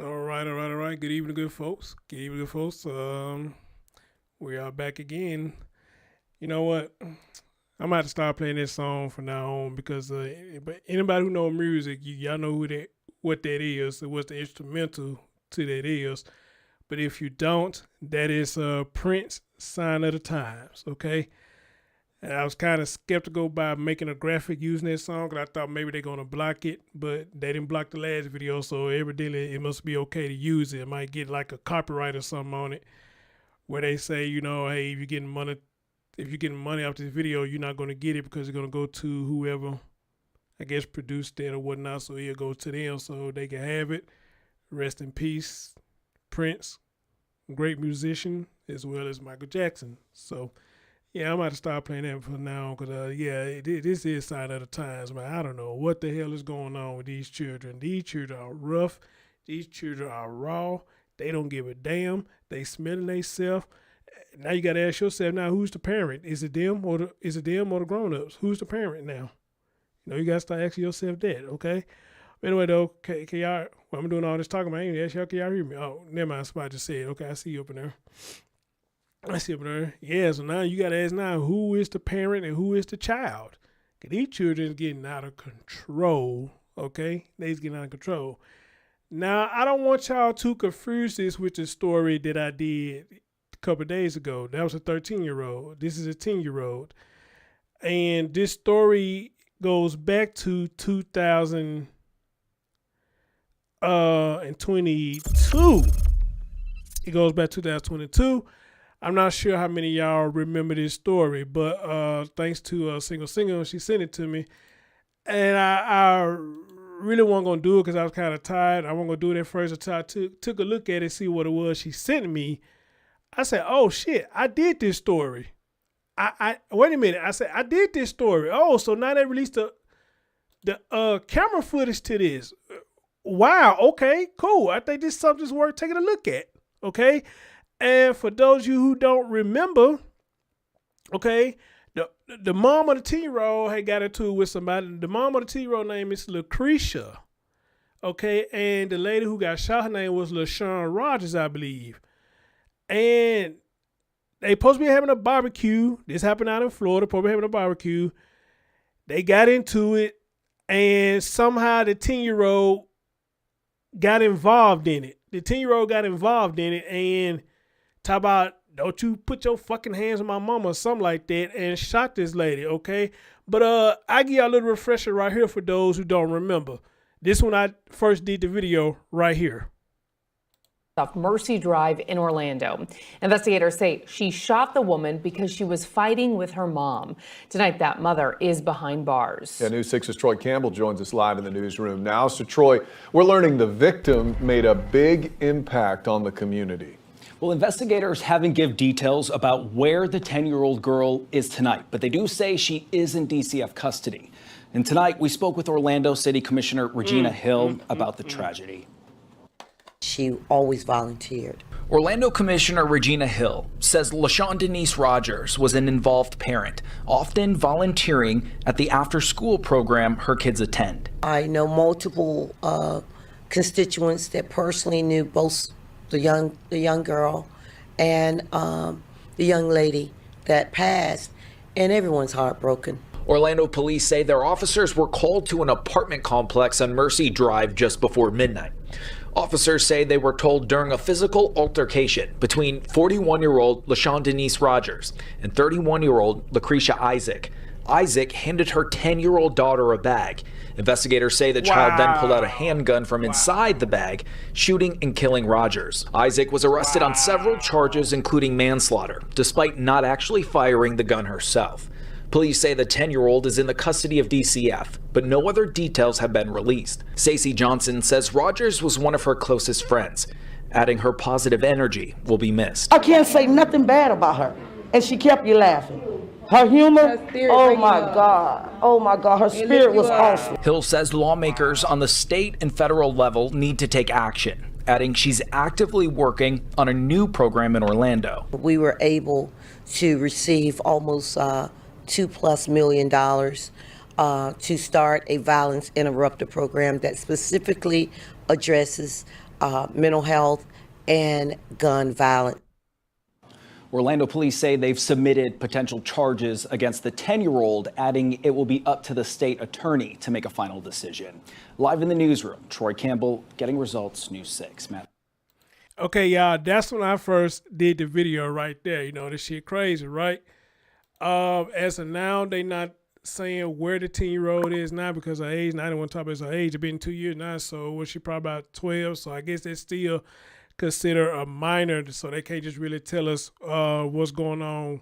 All right. Good evening, good folks. Good evening, good folks. We are back again. You know what? I'm about to start playing this song from now on because but anybody who know music, y'all know what that is, and what the instrumental to that is. But if you don't, that is Prince, Sign of the Times, okay? And I was kind of skeptical by making a graphic using that song because I thought maybe they're going to block it, but they didn't block the last video, so evidently it must be okay to use it. It might get like a copyright or something on it where they say, you know, hey, if you're getting money off this video, you're not going to get it because it's going to go to whoever, I guess, produced it or whatnot, so it'll go to them so they can have it. Rest in peace, Prince, great musician, as well as Michael Jackson. So, yeah, I'm about to start playing that for now because, this is Sign of the Times, man. I don't know what the hell is going on with these children. These children are rough. These children are raw. They don't give a damn. They smelling themselves. Now you got to ask yourself, now, who's the parent? Is it them or the grown-ups? Who's the parent now? You know, you got to start asking yourself that, okay? Anyway, though, can y'all, well, I'm doing all this talking, man. I ain't even ask y'all, can y'all hear me? Oh, never mind, somebody just said, okay, I see you up in there. Yeah, so now you got to ask now, who is the parent and who is the child? Because these children is getting out of control, okay? They's getting out of control. Now, I don't want y'all to confuse this with the story that I did a couple of days ago. That was a 13-year-old. This is a 10-year-old. And this story goes back to 2022. It goes back to 2022. I'm not sure how many of y'all remember this story, but thanks to Single, she sent it to me. And I really wasn't going to do it because I was kind of tired. I wasn't going to do it at first until I took a look at it, see what it was she sent me. I said, oh, shit, I did this story. Wait a minute. I said, I did this story. Oh, so now they released the camera footage to this. Wow, okay, cool. I think this is something that's worth taking a look at, okay? And for those of you who don't remember, okay, the mom of the 10-year-old had got into it with somebody. The mom of the 10-year-old name is Lakrisha, okay, and the lady who got shot, her name was Rodgers, I believe. And they supposed to be having a barbecue. This happened out in Florida, supposed to be having a barbecue. They got into it, and somehow the 10-year-old got involved in it. The 10-year-old got involved in it, and talk about, don't you put your fucking hands on my mama or something like that, and shot this lady, okay? But I give y'all a little refresher right here for those who don't remember. This one I first did the video right here. Off Mercy Drive in Orlando. Investigators say she shot the woman because she was fighting with her mom. Tonight, that mother is behind bars. Yeah, News 6's Troy Campbell joins us live in the newsroom now. So, Troy, we're learning the victim made a big impact on the community. Well, investigators haven't given details about where the 10-year-old girl is tonight, but they do say she is in DCF custody. And tonight, we spoke with Orlando City Commissioner Regina Hill about the tragedy. She always volunteered. Orlando Commissioner Regina Hill says LaShawn Denise Rodgers was an involved parent, often volunteering at the after-school program her kids attend. I know multiple constituents that personally knew both the young girl and the young lady that passed, and everyone's heartbroken. Orlando police say their officers were called to an apartment complex on Mercy Drive just before midnight. Officers say they were told during a physical altercation between 41-year-old LaShawn Denise Rodgers and 31-year-old Lakrisha Isaac. Isaac handed her 10-year-old daughter a bag. Investigators say the child then pulled out a handgun from inside the bag, shooting and killing Rodgers. Isaac was arrested on several charges, including manslaughter, despite not actually firing the gun herself. Police say the 10-year-old is in the custody of DCF, but no other details have been released. Stacey Johnson says Rodgers was one of her closest friends, adding her positive energy will be missed. I can't say nothing bad about her, and she kept you laughing. Her humor, oh my God, her spirit was awesome. Hill says lawmakers on the state and federal level need to take action, adding she's actively working on a new program in Orlando. We were able to receive almost $2+ million to start a violence interrupter program that specifically addresses mental health and gun violence. Orlando police say they've submitted potential charges against the 10-year-old, adding it will be up to the state attorney to make a final decision. Live in the newsroom, Troy Campbell, Getting Results, News 6. Matt. Okay, y'all, that's when I first did the video right there. You know, this shit crazy, right? As of now, they not saying where the 10-year-old is now because of age. Now I don't want to talk about her age. It's been 2 years now, so was she probably about 12? So I guess they still consider a minor, so they can't just really tell us what's going on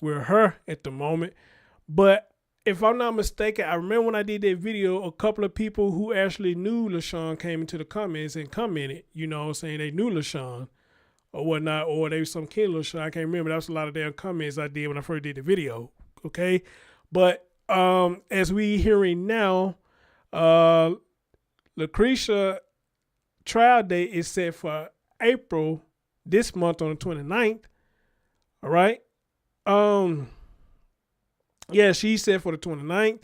with her at the moment. But if I'm not mistaken, I remember when I did that video, a couple of people who actually knew LaShawn came into the comments and commented, you know, saying they knew LaShawn or whatnot, or they was some kid LaShawn. I can't remember. That was a lot of damn comments I did when I first did the video. Okay. But as we hearing now, Lakrisha trial date is set for April this month on the 29th. All right. Yeah, she's set for the 29th.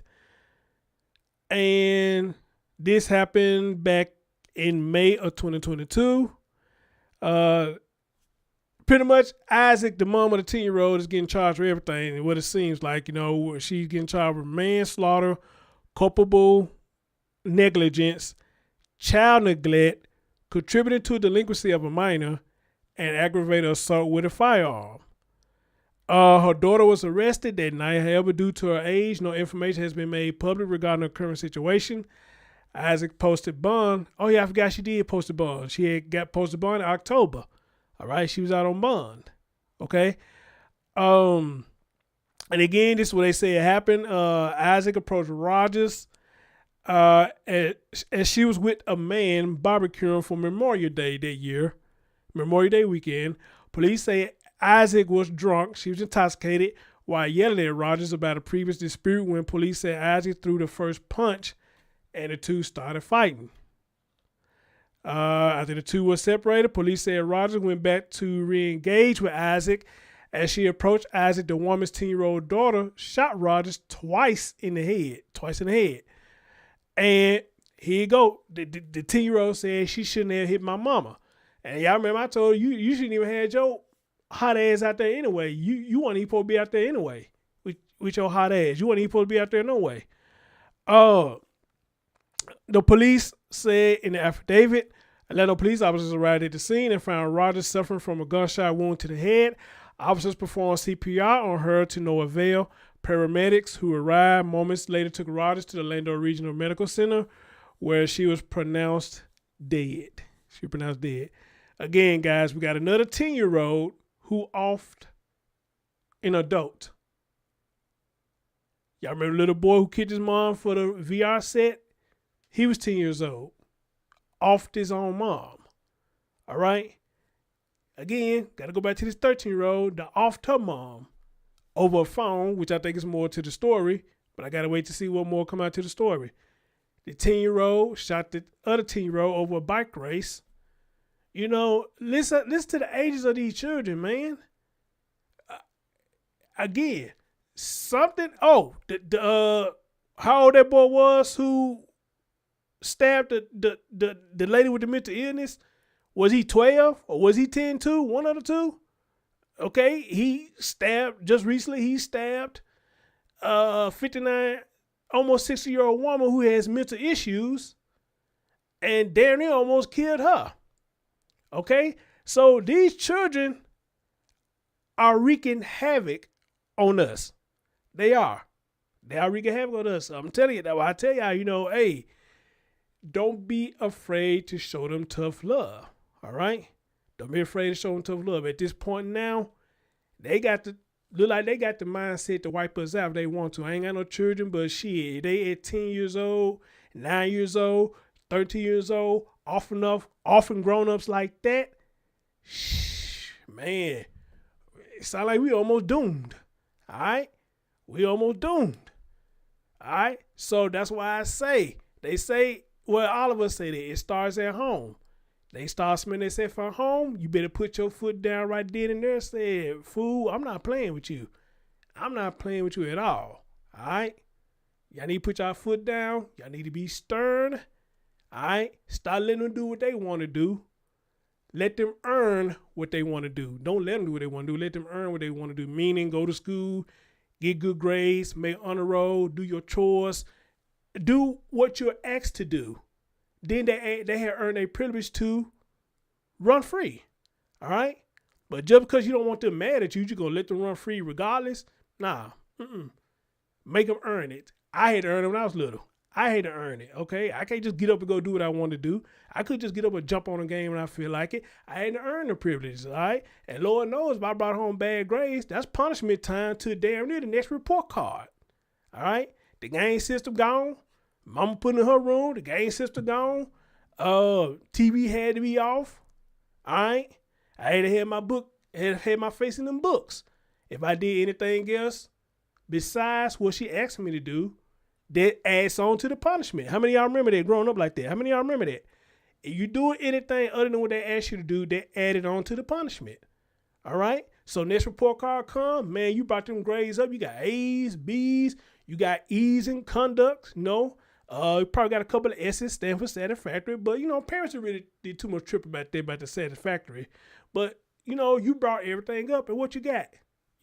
And this happened back in May of 2022. Pretty much Isaac, the mom of the 10-year-old, is getting charged with everything. And what it seems like, you know, she's getting charged with manslaughter, culpable negligence, child neglect, contributing to delinquency of a minor, and aggravated assault with a firearm. Her daughter was arrested that night. However, due to her age, no information has been made public regarding her current situation. Isaac posted bond. Oh yeah, I forgot she did post a bond. She had got posted bond in October. All right, she was out on bond. Okay. And again, this is what they say it happened. Isaac approached Rodgers as she was with a man barbecuing for Memorial Day that year, Memorial Day weekend. Police say Isaac was drunk. She was intoxicated while yelling at Rodgers about a previous dispute when police said Isaac threw the first punch and the two started fighting. After the two were separated, police said Rodgers went back to re-engage with Isaac. As she approached Isaac, the woman's 10-year-old daughter shot Rodgers twice in the head. And here you go. The 10-year-old said she shouldn't have hit my mama. And y'all remember I told you shouldn't even have your hot ass out there anyway. You weren't even supposed to be out there anyway with your hot ass. You weren't even supposed to be out there no way. The police said in the affidavit, Atlanta police officers arrived at the scene and found Rodgers suffering from a gunshot wound to the head. Officers performed CPR on her to no avail. Paramedics who arrived moments later took Rodgers to the Orlando Regional Medical Center where she was pronounced dead. Again, guys, we got another 10-year-old who offed an adult. Y'all remember the little boy who kicked his mom for the VR set? He was 10 years old. Offed his own mom. All right? Again, got to go back to this 13-year-old that offed her mom over a phone, which I think is more to the story, but I got to wait to see what more come out to the story. The 10-year-old shot the other 10-year-old over a bike race. You know, listen to the ages of these children, man. Again, something. Oh, how old that boy was who stabbed the lady with the mental illness? Was he 12 or was he 10 too? One of the two. Okay, he stabbed just recently. He stabbed 59, almost 60-year-old woman who has mental issues, and damn near almost killed her. Okay, so these children are wreaking havoc on us. They are wreaking havoc on us. I'm telling you that. I tell y'all, you know, hey, don't be afraid to show them tough love. All right, don't be afraid to show them tough love. At this point now, they got to look like they got the mindset to wipe us out if they want to. I ain't got no children, but shit, they at 10 years old, 9 years old, 13 years old, often grown-ups like that. Shh, man, it sound like we almost doomed. All right, we almost doomed. All right, so that's why they say, well, all of us say that it starts at home. They start smelling themselves at home. You better put your foot down right then and there and say, fool, I'm not playing with you. I'm not playing with you at all. All right? Y'all need to put y'all foot down. Y'all need to be stern. All right? Stop letting them do what they want to do. Let them earn what they want to do. Don't let them do what they want to do. Let them earn what they want to do. Meaning, go to school, get good grades, make honor roll, do your chores, do what you're asked to do. Then they have earned a privilege to run free. All right? But just because you don't want them mad at you, you're going to let them run free regardless? Nah. Make them earn it. I had to earn it when I was little. I had to earn it, okay? I can't just get up and go do what I want to do. I could just get up and jump on a game when I feel like it. I had to earn the privileges, all right? And Lord knows if I brought home bad grades, that's punishment time to damn near the next report card. All right? The game system gone. Mama put in her room, the game system gone. TV had to be off. All right. I had to have my book, had my face in them books. If I did anything else besides what she asked me to do, that adds on to the punishment. How many of y'all remember that growing up like that? How many of y'all remember that? If you do anything other than what they asked you to do, that added on to the punishment. All right. So next report card come, man, you brought them grades up. You got A's, B's, you got E's in conduct, no. You probably got a couple of S's, stand for satisfactory, but, you know, parents really did too much trip about that, about the satisfactory. But, you know, you brought everything up, and what you got?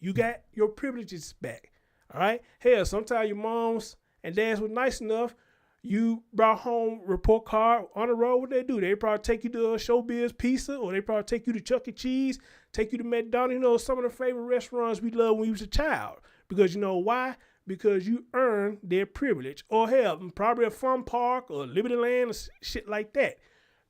You got your privileges back, all right? Hell, sometimes your moms and dads were nice enough. You brought home report card on the road. What they do? They probably take you to Showbiz Pizza, or they probably take you to Chuck E. Cheese, take you to McDonald's, you know, some of the favorite restaurants we loved when we was a child. Because you know why? Because you earn their privilege. Or hell, probably a fun park or Liberty Land or shit like that.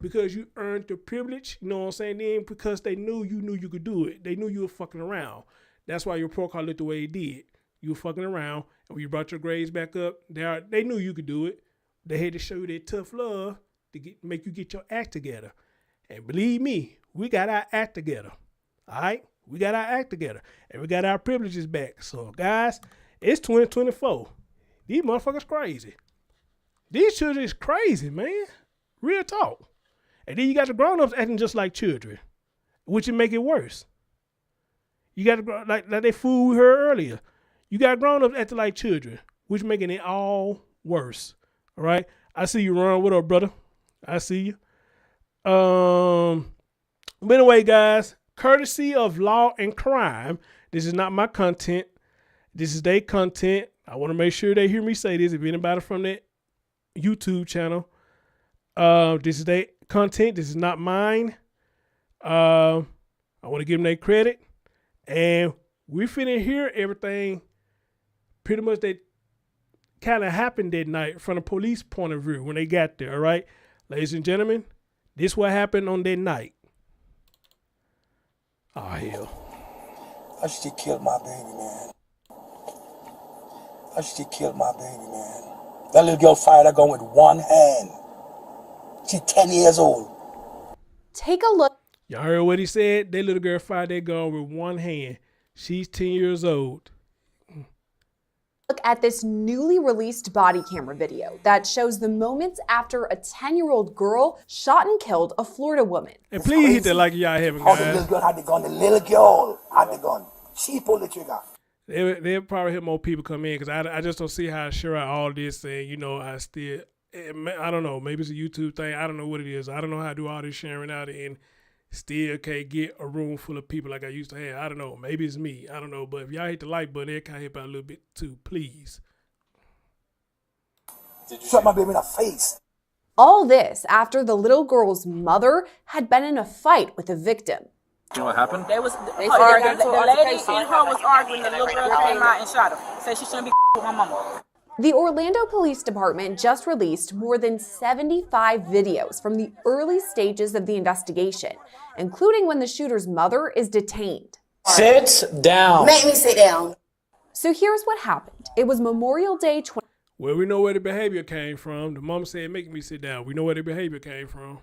Because you earned the privilege, you know what I'm saying? Then because they knew you could do it. They knew you were fucking around. That's why your report card looked the way it did. You were fucking around, and when you brought your grades back up, they knew you could do it. They had to show you their tough love to make you get your act together. And believe me, we got our act together. All right? We got our act together. And we got our privileges back. So, guys, it's 2024. These motherfuckers crazy. These children is crazy, man. Real talk. And then you got the grown-ups acting just like children, which would make it worse. You got to, like they fool we heard earlier. You got grown-ups acting like children, which making it all worse. All right? I see you, Ron. What up, brother? I see you. But anyway, guys, courtesy of Law and Crime, this is not my content. This is their content. I want to make sure they hear me say this. If anybody from that YouTube channel, this is their content. This is not mine. I want to give them their credit. And we finna hear everything pretty much that kind of happened that night from the police point of view when they got there, all right? Ladies and gentlemen, this what happened on that night. Oh, hell. I should have killed my baby, man. I should have killed my baby, man. That little girl fired that gun with one hand. She's 10 years old. Take a look. Y'all heard what he said? That little girl fired that gun with one hand. She's 10 years old. Look at this newly released body camera video that shows the moments after a 10-year-old girl shot and killed a Florida woman. And please hit that like y'all haven't, How the guys. little girl had the gun, the little girl had the gun. She pulled the trigger. They'll probably hit more people come in because I just don't see how sure all this and, you know, I don't know, maybe it's a YouTube thing. I don't know what it is. I don't know how to do all this sharing out and still can't get a room full of people like I used to have. I don't know. Maybe it's me. I don't know. But if y'all hit the like button, it kind of help out a little bit too, please. Did you shot my baby in the face? All this after the little girl's mother had been in a fight with the victim. You know what happened? They arguing. The lady and her was arguing. The little girl came out and shot her. Said she shouldn't be with my mama. The Orlando Police Department just released more than 75 videos from the early stages of the investigation, including when the shooter's mother is detained. Sit down. Make me sit down. So here's what happened. It was Memorial Day Well, we know where the behavior came from. The mom said, make me sit down. We know where the behavior came from.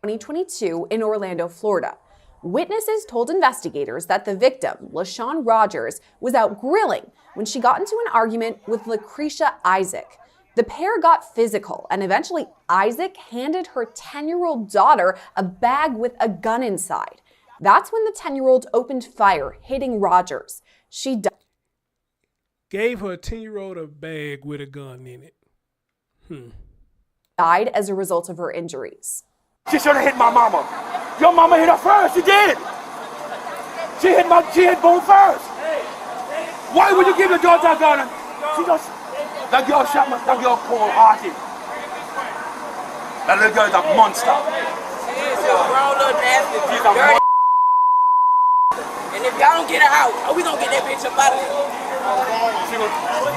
2022 in Orlando, Florida. Witnesses told investigators that the victim, LaShawn Rodgers, was out grilling when she got into an argument with Lakrisha Isaac. The pair got physical, and eventually Isaac handed her 10-year-old daughter a bag with a gun inside. That's when the 10-year-old opened fire, hitting Rodgers. She Gave her 10-year-old a bag with a gun in it. died as a result of her injuries. She should have hit my mama. Your mama hit her first. She did. She hit Boone first. Why would you give your daughter a gun? She just, that girl shot my, that girl cold-hearted. That little girl is a monster. She's a grown little nasty. She's a monster. And if y'all don't get her out, we gonna get that bitch up out of here.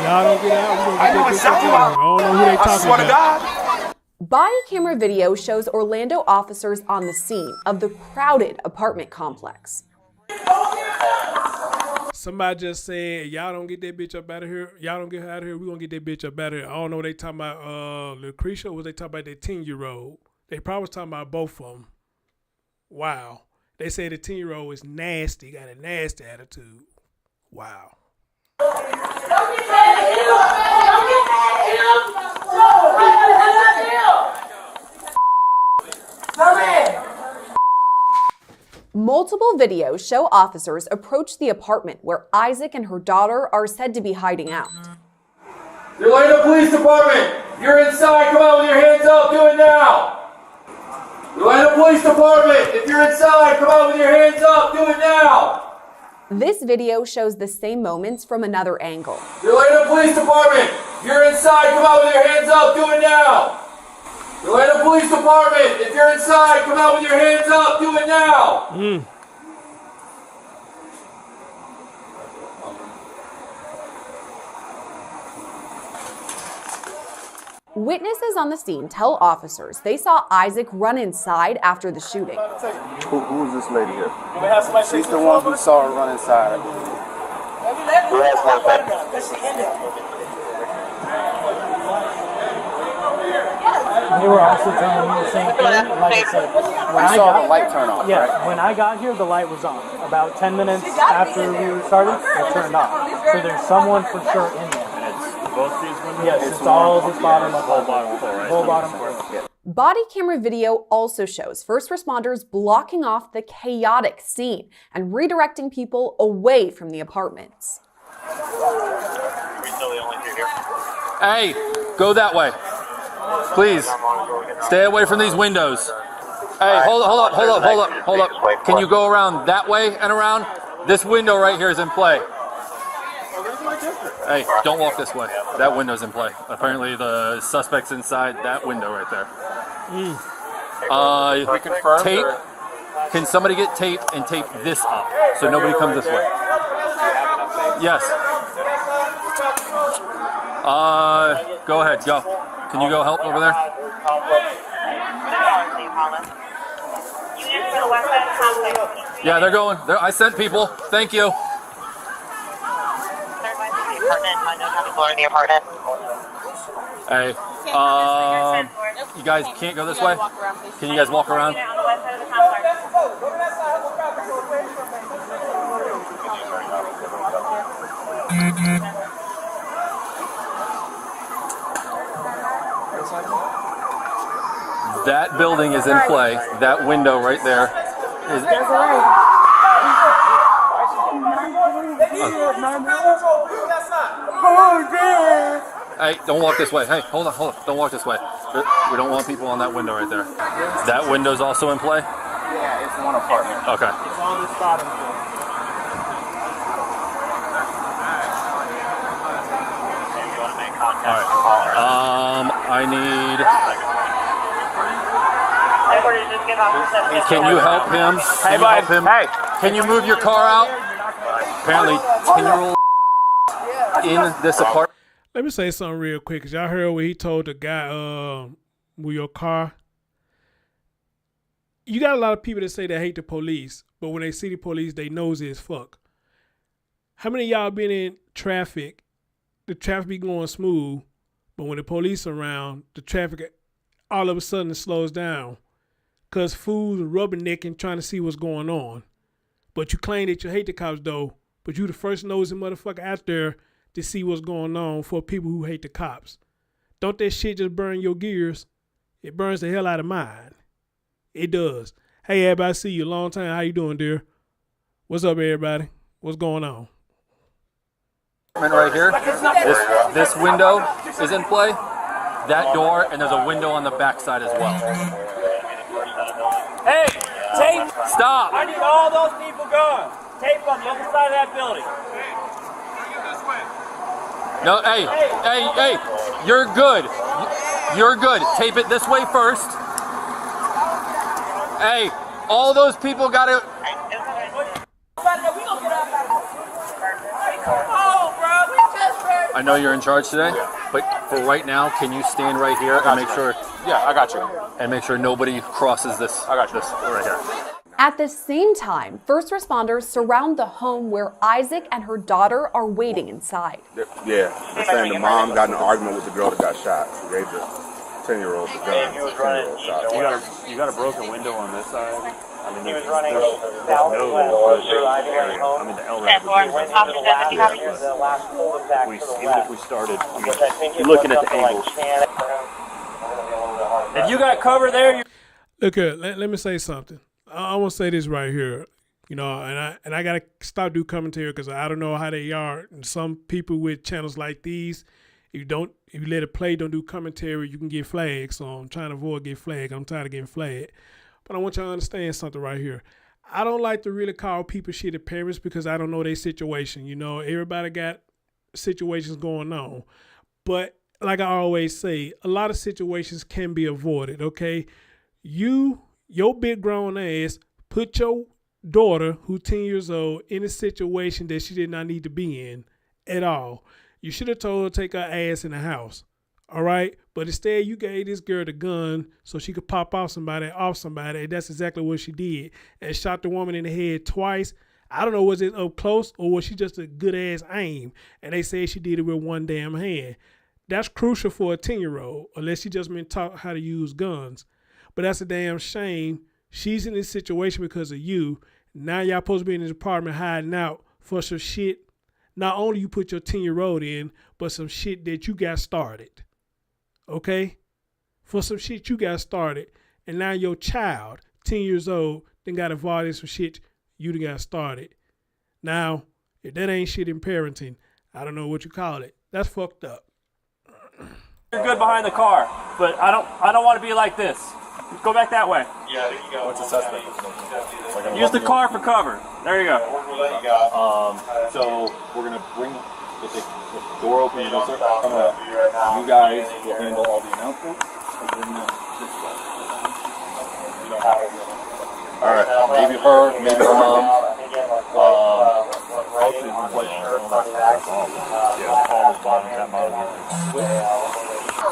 Y'all don't get out. We're I know gonna get that exactly bitch out. I don't know who they I talking swear to about. God. Body camera video shows Orlando officers on the scene of the crowded apartment complex. Somebody just said, y'all don't get that bitch up out of here. Y'all don't get her out of here. We're going to get that bitch up out of here. I don't know what they talking about Lakrisha, or was they talking about that 10-year-old? They probably was talking about both of them. Wow. They say the 10-year-old is nasty, got a nasty attitude. Wow. Multiple videos show officers approach the apartment where Isaac and her daughter are said to be hiding out. The Orlando Police Department, you're inside, come out with your hands up, do it now. The Orlando Police Department, if you're inside, come out with your hands up, do it now. This video shows the same moments from another angle. The Orlando Police Department, if you're inside, come out with your hands up, do it now. The Orlando Police Department, if you're inside, come out with your hands up, do it now. Witnesses on the scene tell officers they saw Isaac run inside after the shooting. Who is this lady here? She's the one who saw her run inside. They were also telling me the same thing. Like I said, when I saw the light turn on. Yeah, right? when I got here, the light was on. About 10 minutes after we started, it turned off. So there's someone for sure in there. And it's both these windows? Yes, it's all this bottom of whole bottom floor, right? whole bottom floor. Body camera video also shows first responders blocking off the chaotic scene and redirecting people away from the apartments. Hey, go that way. Please, stay away from these windows. Hey, hold up. Can you go around that way and around? This window right here is in play. Hey, don't walk this way. That window's in play. Apparently the suspect's inside that window right there. Tape. Can somebody get tape and tape this up so nobody comes this way? Yes. Go ahead, go. Can you go help over there? Yeah, they're going. I sent people. Thank you. Hey, you guys can't go this way? Can you guys walk around? That building is in play. That window right there is. Hey, don't walk this way. Hey, hold on. Don't walk this way. We don't want people on that window right there. That window's also in play? Yeah, it's one apartment. Okay. It's on this bottom floor. All right. I need. Can you help him? Can you help him? Hey, can you move your car out? Apparently, 10-year-old in this apartment. Let me say something real quick, because y'all heard what he told the guy, with your car. You got a lot of people that say they hate the police, but when they see the police, they nosy as fuck. How many of y'all been in traffic? The traffic be going smooth, but when the police around, the traffic all of a sudden slows down because fools are rubbernecking trying to see what's going on. But you claim that you hate the cops though, but you the first nosy motherfucker out there to see what's going on for people who hate the cops. Don't that shit just burn your gears? It burns the hell out of mine. It does. Hey everybody, see you a long time. How you doing, dear? What's up, everybody? What's going on? Right here, this window is in play, that door, and there's a window on the back side as well. Hey, tape. Stop. I need all those people gone. Tape on the other side of that building. No, hey, you're good. You're good. Tape it this way first. Hey, all those people got to. I know you're in charge today, but for right now, can you stand right here and make sure? Yeah, I got you. And make sure nobody crosses this. I got you. This right here. At the same time, first responders surround the home where Isaac and her daughter are waiting inside. Yeah, they're saying the mom got in an argument with the girl that got shot. She gave the 10-year-old the gun. You got a broken window on this side. I mean, there's no area. I mean, the LRAP even if we started, I mean, you're looking at the angles. If you got cover there, Look here, let me say something. I want to say this right here, you know, and I gotta stop doing commentary because I don't know how they are. And some people with channels like these, if you let it play, don't do commentary, you can get flagged. So I'm trying to avoid getting flagged. I'm tired of getting flagged. But I want y'all to understand something right here. I don't like to really call people shitty parents because I don't know their situation. You know, everybody got situations going on. But like I always say, a lot of situations can be avoided, okay? Your big grown ass, put your daughter, who's 10 years old, in a situation that she did not need to be in at all. You should have told her to take her ass in the house, all right? But instead, you gave this girl the gun so she could pop off somebody, and that's exactly what she did. And shot the woman in the head twice. I don't know, was it up close or was she just a good-ass aim? And they say she did it with one damn hand. That's crucial for a 10-year-old, unless she just been taught how to use guns. But that's a damn shame. She's in this situation because of you. Now y'all supposed to be in this apartment hiding out for some shit. Not only you put your 10-year-old in, but some shit that you got started. Okay? For some shit you got started. And now your child, 10 years old, then got involved in some shit you done got started. Now, if that ain't shit in parenting, I don't know what you call it. That's fucked up. you're good behind the car, but I don't want to be like this. Go back that way. Yeah, there you go. What's the suspect? Use the car for cover. There you go. So we're gonna bring the door open. You guys will handle all the announcements. All right. Maybe her, maybe her mom.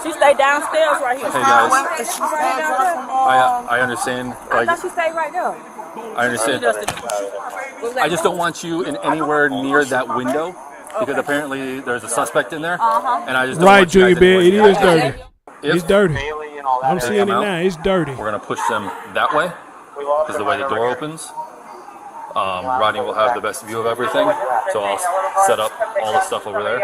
She stayed downstairs right here. Hey guys, I understand. I thought she stayed right there. I understand. I just don't want you in anywhere near that window because apparently there's a suspect in there, and I just don't want you guys Junior Bear, it is anywhere. dirty. It's dirty. I'm seeing it now. It's dirty. We're gonna push them that way because the way the door opens. Rodney will have the best view of everything, so I'll set up all the stuff over there.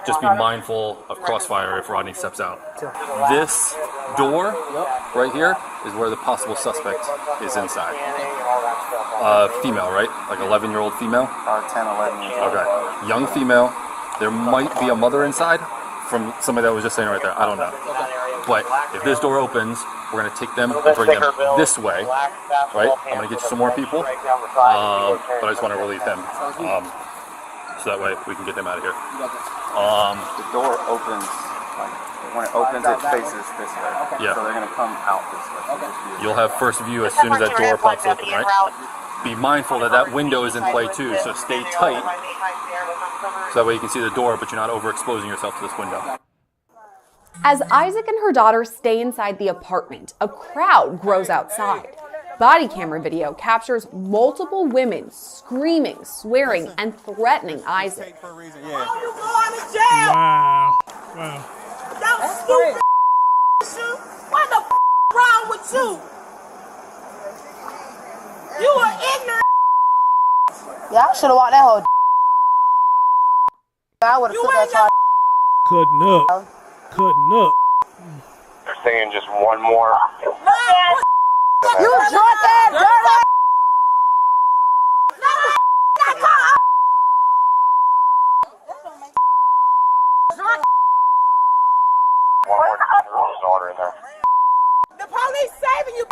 Just be mindful of crossfire if Rodney steps out. This door right here is where the possible suspect is inside. Female, right? Like 11-year-old female? 10, 11 years old. Okay. Young female. There might be a mother inside from somebody that was just saying right there. I don't know. But if this door opens, we're going to take them and bring them this way, right? I'm going to get you some more people, but I just want to relieve them. So that way we can get them out of here. The door opens, like, when it opens, it faces this way. Yeah. So they're going to come out this way. You'll have first view as soon as that door pops open, right? Be mindful that that window is in play too, so stay tight. So that way you can see the door, but you're not overexposing yourself to this window. As Isaac and her daughter stay inside the apartment, a crowd grows outside. Body camera video captures multiple women screaming, swearing, and threatening Isaac. Wow. Wow. That was stupid. What the wrong with you? You were ignorant. Yeah, I should have walked that whole. I would have took that charge. Cutting up. Cutting up. They're saying just one more. You drunk ass dirty. Order in there. The police saving you.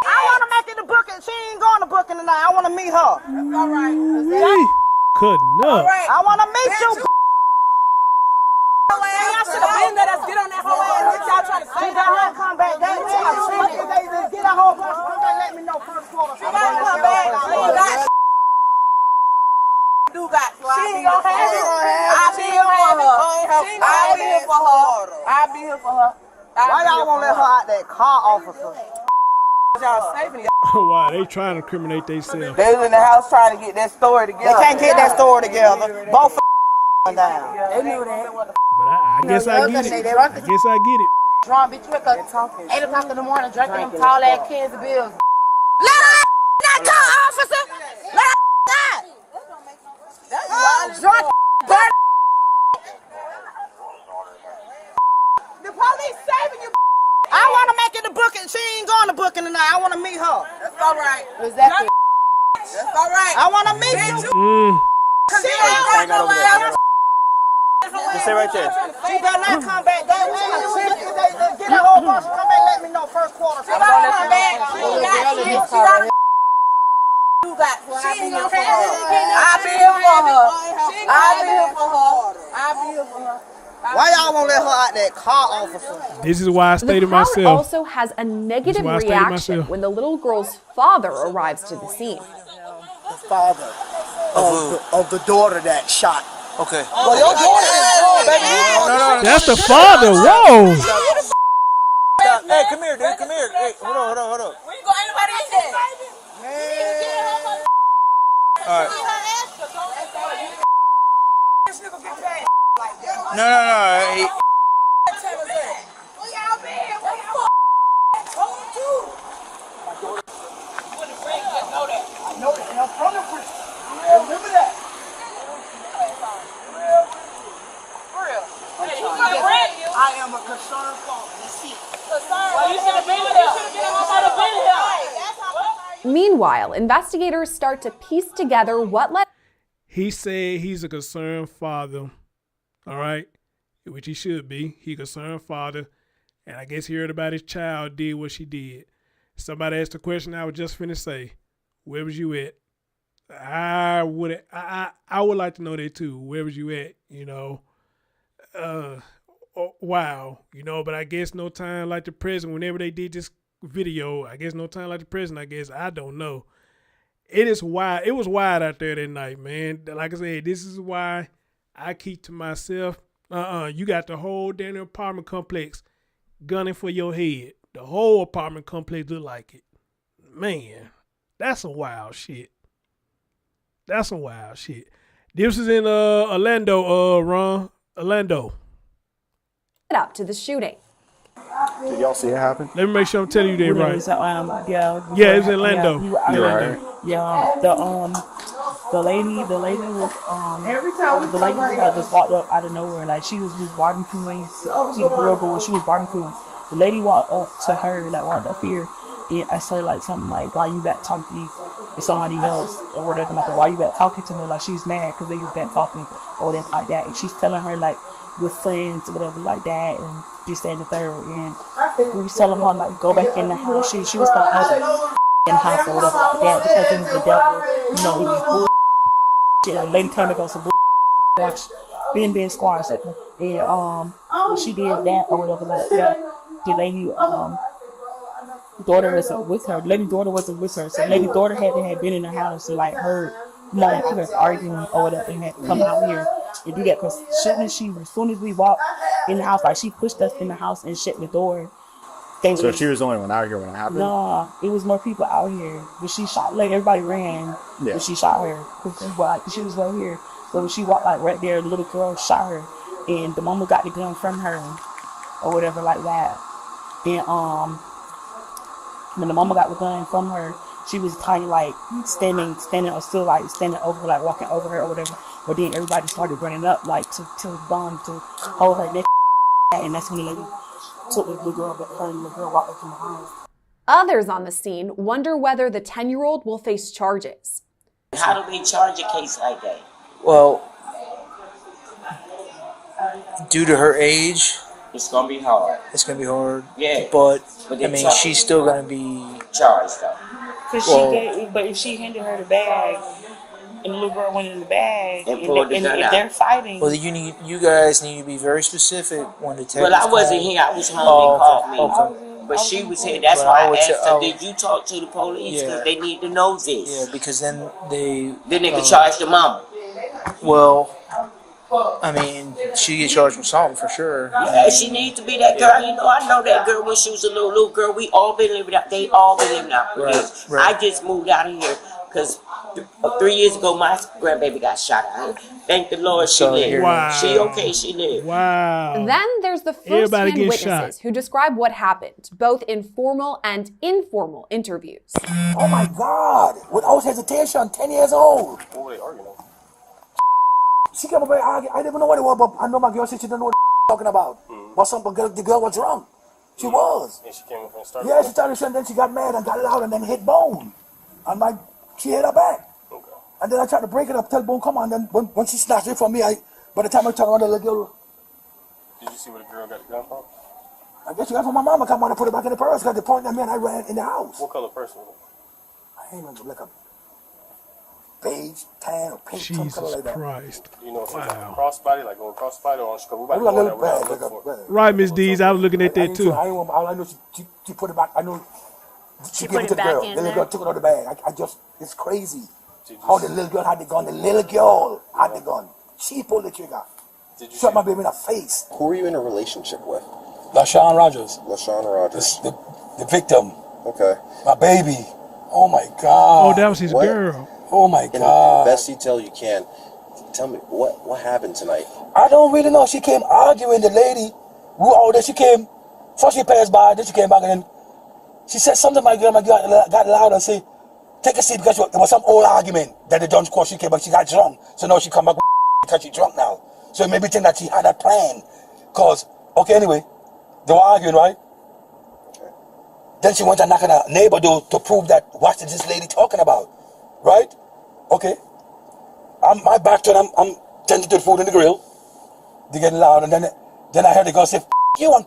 I want to make it to booking. She ain't going to booking tonight. I want to meet her. That's all right. Cutting up. I want to meet you. Y'all should have been there. Let's get on that whole ass. What y'all trying to say? She gotta come back. Get a whole bunch. Come back. Let me know first quarter. She gotta come back. She ain't gonna have it. I'll be here for her. I'll be here for her. I'll be here for her. Why y'all won't let her out that car, officer? Y'all saving y'all. Wow, they trying to incriminate themselves. They was in the house trying to get that story together. They can't get that story together. Both down. They knew that. But I guess I get it. I guess I get it. Drunk bitch quick, 8 o'clock in the morning, drinking them tall ass cans of bills. Let her not go, officer. Let her not. That's why drunk bird. The police saving you. I want to make it to booking. She ain't going to booking tonight. I want to meet her. That's all right. Exactly. That's all right. I want to meet you. She ain't going nowhere. Just stay right there. She better not come back. Get a whole bunch. Come back. Let me know first quarter. She better come back. She ain't gonna have it. I'll be here for her. I'll be here for her. I'll be here for her. Why y'all won't let her out that car, officer? This is why I stay to The crowd myself. also has a negative reaction when the little girl's father arrives to the scene. The father of the daughter that shot. Okay. Well, your daughter is gone, baby. That's the father. Whoa. Hey, come here, dude. Come here. Hey, hold on. We ain't got anybody in there. All right. This nigga get paid like that. No. Where y'all been? Where y'all going to? I know that. I'm from the prison. Remember that. I am a concerned father. That's it. Well, you should have been here. You should have been here. Meanwhile, investigators start to piece together what led. He said he's a concerned father. All right. Which he should be. He a concerned father. And I guess he heard about his child did what she did. Somebody asked a question I was just finna say. Where was you at? I would like to know that too. Where was you at? You know? Wow, you know, but I guess no time like the present. Whenever they did this video, I guess no time like the present. I guess I don't know. It is wild. It was wild out there that night, man. Like I said, this is why I keep to myself. You got the whole damn apartment complex gunning for your head. The whole apartment complex look like it. Man, that's some wild shit. That's some wild shit. This was in Orlando, Ron. Orlando. Up to the shooting. Did y'all see it happen? Let me make sure I'm telling you that right. Yeah, it was Orlando. Yeah, the lady just walked up out of nowhere, like she was just barbecuing. She the girl, but when she was barbecuing, The lady walked up to her, like walked up here, and I said like something like, "Why you back talking to somebody else?" Or whatever. Like, "Why you back talking to me?" Like she's mad because they was back talking or that like that. And she's telling her like with friends or whatever like that, and this that, and the third. And we was telling her like go back in the house. She was telling us in the house or whatever like that because it was the devil. You know, he was bull. The lady turned to go some bull. Watch being squashed. And she did that or whatever like that. The lady daughter wasn't with her. The lady daughter wasn't with her. So the lady daughter had been in the house and like heard mom was arguing or whatever and had to come out here and do that because as soon as we walked in the house, like she pushed us in the house and shut the door. So she was the only one out here when it happened? No, it was more people out here. But she shot, like everybody ran. Yeah. But she shot her. Like, she was right here. So when she walked like right there, the little girl shot her. And the mama got the gun from her or whatever like that. And when the mama got the gun from her, she was kind of like standing or still like standing over her, like walking over her or whatever. But then everybody started running up like to bomb to hold her neck. And that's when the lady took the little girl, but her and the little girl walked up in the house. Others on the scene wonder whether the 10-year-old will face charges. How do they charge a case like that? Well, due to her age, it's gonna be hard. It's gonna be hard. Yeah. But I mean, she's still gonna be charged though. But if she handed her the bag and the little girl went in the bag and if they're fighting. Well, you guys need to be very specific when the text. Well, I wasn't here. I was home. They called me. But she was here. That's why I asked her, did you talk to the police? Because they need to know this. Yeah, because then they can charge the mama. Well, I mean, she gets charged with something for sure. Yeah, she needs to be that girl. You know, I know that girl when she was a little girl. We all been living out. They all been living out for this. Right. I just moved out of here because 3 years ago my grandbaby got shot out. Thank the Lord she lived. Wow. She okay, she lived. Wow. Then there's the first-hand witnesses who describe what happened, both in formal and informal interviews. Oh my God! Without hesitation, 10 years old. What were they arguing? She came over and argued. I didn't even know what it was, but I know my girl said she didn't know what talking about. But the girl was drunk. She was. And she came up and started. Yeah, she started and then she got mad and got loud and then hit Bone. And she hit her back. Okay. And then I tried to break it up, tell Bone, come on. Then when she snatched it from me, by the time I turned around, the little girl. Did you see where the girl got the gun from? I guess she got it from my mama. Come on and put it back in the purse because they pointed at me and I ran in the house. What color purse was it? I ain't remember, like a beige, tan, or pink, some Jesus color like that. Christ. You know, if it's like a crossbody, like going crossbody or on It was a little bag. Right, Miss Dees, I was looking at that too. All I know, she put it back. I know she gave it to the girl. The little girl took it out of the bag. It's crazy. How the little girl had the gun. The little girl had the gun. She pulled the trigger. Shot my baby in the face. Who were you in a relationship with? LaShawn Rodgers. LaShawn Rodgers. The victim. Okay. My baby. Oh my God. Oh, that was his girl. Oh my In God. the best detail you can. Tell me, what happened tonight? I don't really know. She came arguing, the lady. She came. First she passed by, then she came back and then she said something to my girl. My girl got loud and said, take a seat because there was some old argument that the Jones court she came, but she got drunk. So now she come back because she drunk now. So it made me think that she had a plan. Cause, okay, anyway, they were arguing, right? Okay. Then she went and knocked on her neighbor door to prove that what is this lady talking about, right? Okay. My back to it, I'm tending to the food in the grill. They get loud, and then I heard the girl say, F you, and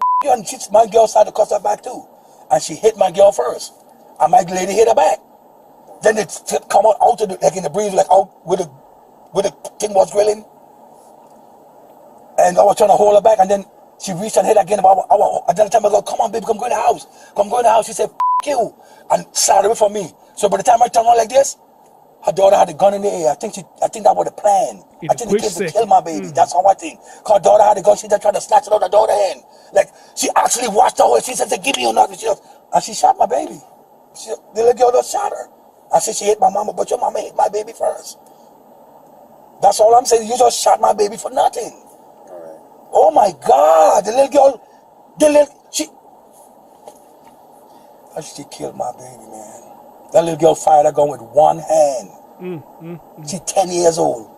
my girl started to cuss her back too. And she hit my girl first. And my lady hit her back. Then it come out of like in the breeze, like out where the thing was grilling. And I was trying to hold her back, and then she reached and hit again. And then the time I go, come on, baby, come go in the house. Come go in the house. She said, F you, and started away from me. So by the time I turned around like this, her daughter had a gun in the air. I think that was the plan. I think the kid would kill my baby. That's how I think. Cause her daughter had a gun. She just tried to snatch it out of her daughter's hand. Like she actually watched her. She said, "Give me your nothing." And she shot my baby. The little girl just shot her. I said she hit my mama, but your mama hit my baby first. That's all I'm saying. You just shot my baby for nothing. Oh my God! The little girl, she killed my baby, man. That little girl fired a gun with one hand. She's 10 years old.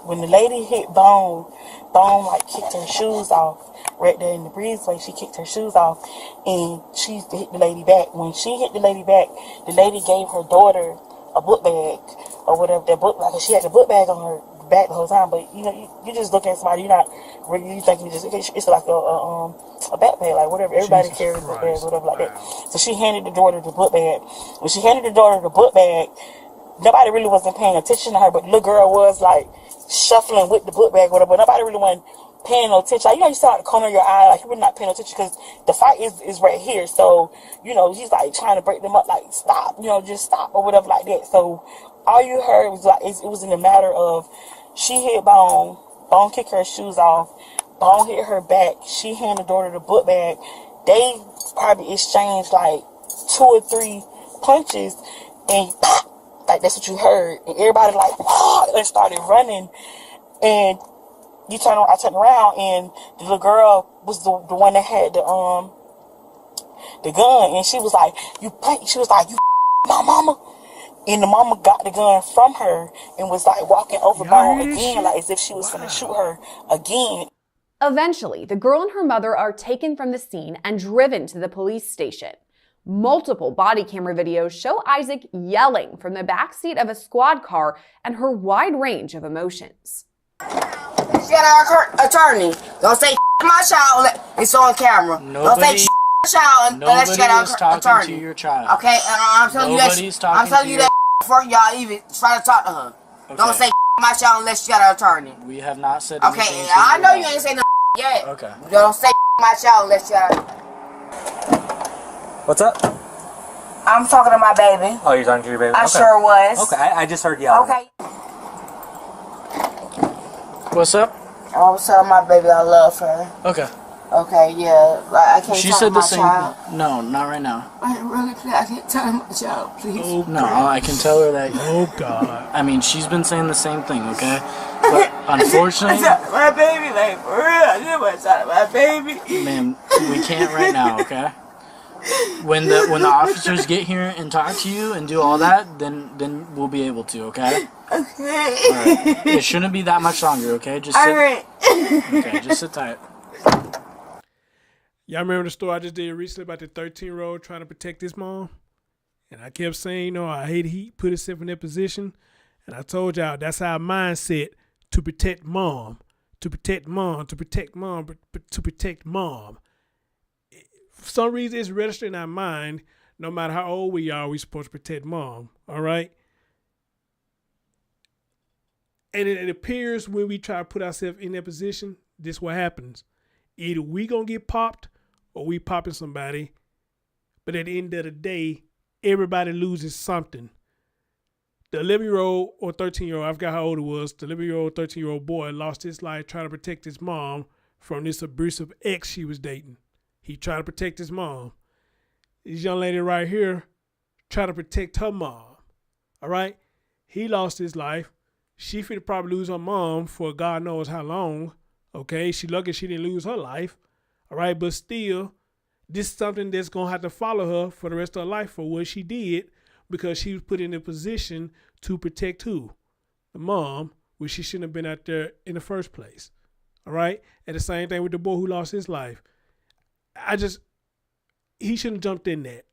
When the lady hit Bone like kicked her shoes off, right there in the breezeway. She kicked her shoes off, and she used to hit the lady back. When she hit the lady back, the lady gave her daughter a book bag or whatever, that book, like she had the book bag on her back the whole time. But you know, you just looking at somebody, you're not really, you think it's like a backpack, like whatever. Everybody carries book bags, whatever like that. So she handed the daughter the book bag. When she handed the daughter the book bag, nobody really wasn't paying attention to her, but the little girl was like shuffling with the book bag, whatever. But nobody really wasn't paying no attention. Like, you know, you saw out the corner of your eye, like you were not paying attention because the fight is right here. So, you know, he's like trying to break them up, like stop, you know, just stop or whatever like that. So all you heard was like, it was in a matter of she hit Bone kicked her shoes off, Bone hit her back, she handed the daughter the book bag. They probably exchanged like 2 or 3 punches, and like that's what you heard. And everybody like, and started running. And I turned around, and the little girl was the one that had the gun, and she was like, you my mama. And the mama got the gun from her and was like walking over Bone again, like as if she was gonna shoot her again. Eventually, the girl and her mother are taken from the scene and driven to the police station. Multiple body camera videos show Isaac yelling from the backseat of a squad car and her wide range of emotions. She got our attorney. Don't say my child. It's on camera. Don't say my child unless she got our attorney. To your child. Okay, I'm telling you that. I'm telling you that before y'all even try to talk to her. Okay. Don't say my child unless she got our attorney. We have not said anything. Okay, I know you ain't saying no yet. Okay. Don't say my child unless she got our attorney. What's up? I'm talking to my baby. Oh, you're talking to your baby? I sure was. Okay, I just heard you. Okay. What's up? I was telling my baby I love her. Okay. Okay, yeah. Like, I can't She tell said my the same. child. No, not right now. I really I can't tell my child, please. Oh, no, I can tell her that. Oh, God. I mean, she's been saying the same thing, okay? But unfortunately, my baby, like, for real, I just want to talk to my baby. man, we can't right now, okay? When the officers get here and talk to you and do all that, then we'll be able to, okay? Okay. All right. It shouldn't be that much longer, okay? Just sit. All right. Okay, just sit tight. Y'all remember the story I just did recently about the 13-year-old trying to protect his mom? And I kept saying, you know, I hate he put himself in that position. And I told y'all that's our mindset, to protect mom, to protect mom, to protect mom, but to protect mom. For some reason, it's registered in our mind, no matter how old we are, we're supposed to protect mom, all right? And it appears when we try to put ourselves in that position, this is what happens. Either we gonna get popped or we popping somebody. But at the end of the day, everybody loses something. The 11-year-old or 13-year-old, I forgot how old it was, the 11-year-old, 13-year-old boy lost his life trying to protect his mom from this abusive ex she was dating. He tried to protect his mom. This young lady right here tried to protect her mom. All right? He lost his life. She finna probably lose her mom for God knows how long. Okay? She lucky she didn't lose her life. All right? But still, this is something that's going to have to follow her for the rest of her life for what she did, because she was put in a position to protect who? The mom, which she shouldn't have been out there in the first place. All right? And the same thing with the boy who lost his life. He shouldn't have jumped in that.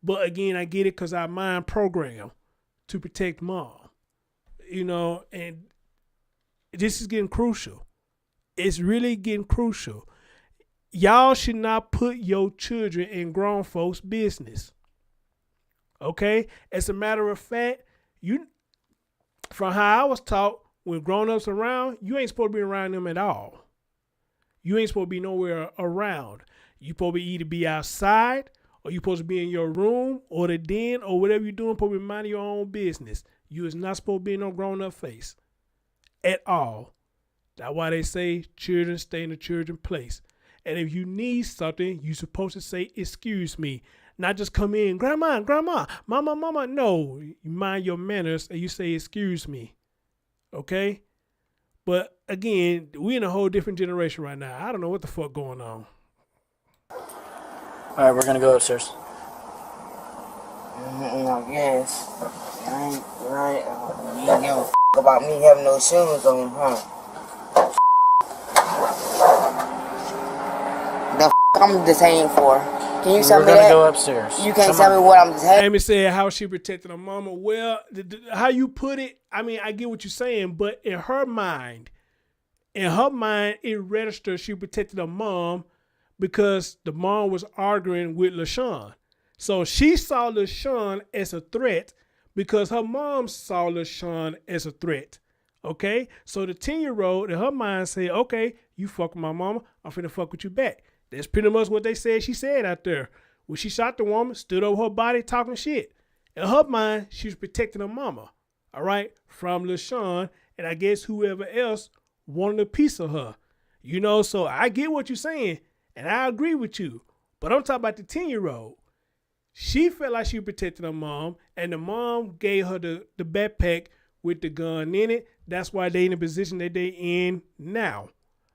But again, I get it because our mind programmed to protect mom. You know, and this is getting crucial. It's really getting crucial. Y'all should not put your children in grown folks' business. Okay? As a matter of fact, from how I was taught, when grown-ups around, you ain't supposed to be around them at all. You ain't supposed to be nowhere around. You supposed to either be outside, or you supposed to be in your room or the den or whatever you're doing, supposed to be minding your own business. You is not supposed to be in no grown-up face at all. That's why they say children stay in the children's place. And if you need something, you're supposed to say, excuse me. Not just come in, grandma, mama. No, you mind your manners and you say, excuse me. Okay? But again, we in a whole different generation right now. I don't know what the fuck going on. All right, we're going to go upstairs. I guess. You don't give a f about me having no shoes on, huh? I'm detained for? Can you tell me We're gonna that? go upstairs. You can't Come tell on. me what I'm detained. Amy said how she protected her mama. Well, how you put it, I mean, I get what you're saying, but in her mind, it registered she protected her mom because the mom was arguing with LaShawn. So she saw LaShawn as a threat because her mom saw LaShawn as a threat. Okay? So the 10-year-old in her mind said, okay, you fuck with my mama, I'm finna fuck with you back. That's pretty much what they said she said out there. When she shot the woman, stood over her body talking shit. In her mind, she was protecting her mama, all right, from LaShawn, and I guess whoever else wanted a piece of her. You know, so I get what you're saying, and I agree with you. But I'm talking about the 10-year-old. She felt like she was protecting her mom, and the mom gave her the backpack with the gun in it. That's why they in the position that they in now.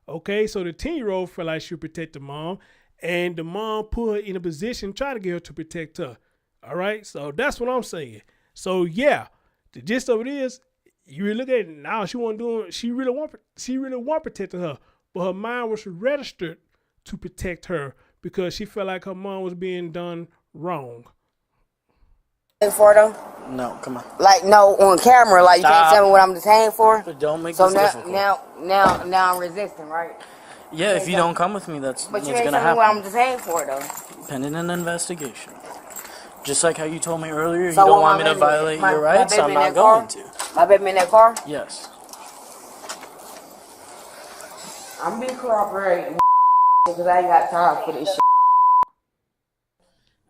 Okay, so the 10-year-old felt like she would protect the mom, and the mom put her in a position, try to get her to protect her. All right, so that's what I'm saying. So yeah, the gist of it is, you really look at it now. She really want protecting her, but her mind was registered to protect her because she felt like her mom was being done wrong. For though? No, come on. Like no, on camera, like Stop. you can't tell me what I'm detained for. But don't make so this difficult. now I'm resisting, right? Yeah, if you don't come with me, that's But what's you ain't gonna tell me what I'm happen. detained for though. Pending an investigation. Just like how you told me earlier, So you don't what want me my to baby- violate my- your my rights. baby I'm in not that car? going to. My baby in that car? Yes. I'm being cooperating because I ain't got time for this shit.